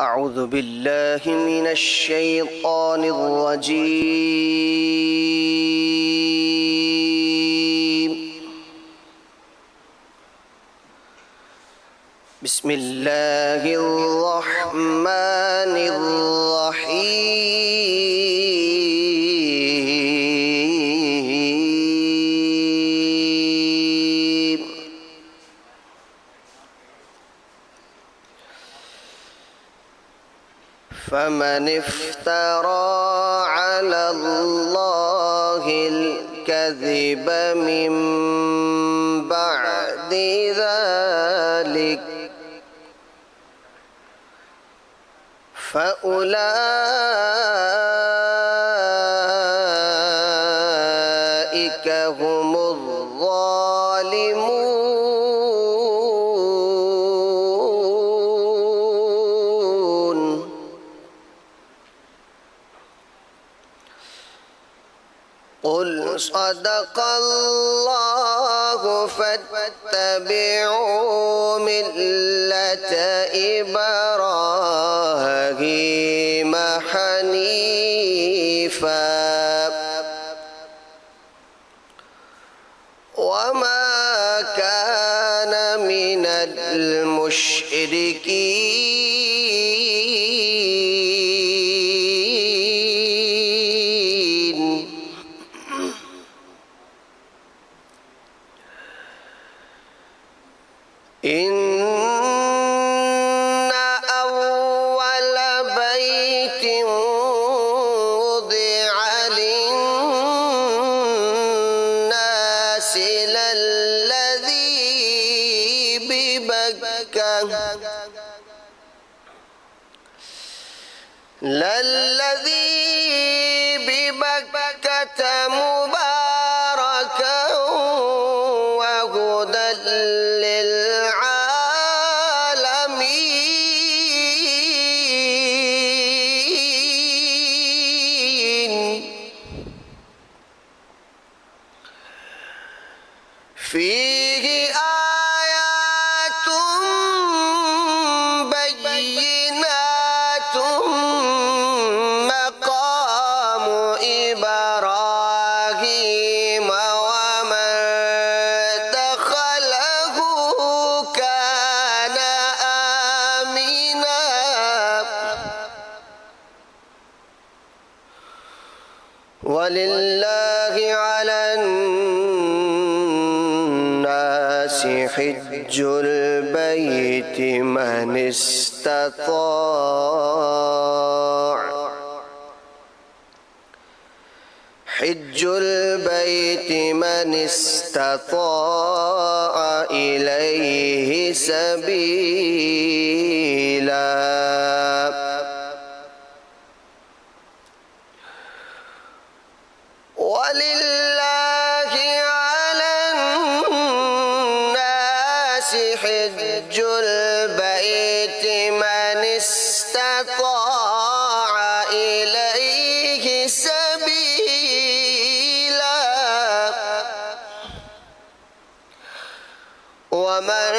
أعوذ بالله من الشيطان الرجيم. بسم الله الرحمن الرحيم. فمن افترى على الله الكذب من بعد ذلك فأولئك هم الظالمون. قل صدق الله فاتبعوا ملة إبراهيم حنيفا وما كان من المشركين. إن أول بيت وضع للناس للذي ببكة مباركا وهدى للعالمين. فيه آيات بينات مقام إبراهيم ومن دخله كان آمنا ولله على الناس حج البيت من استطاع إليه سبيلا. ولله على الناس حج البيت من استطاع إليه سبيلا ومن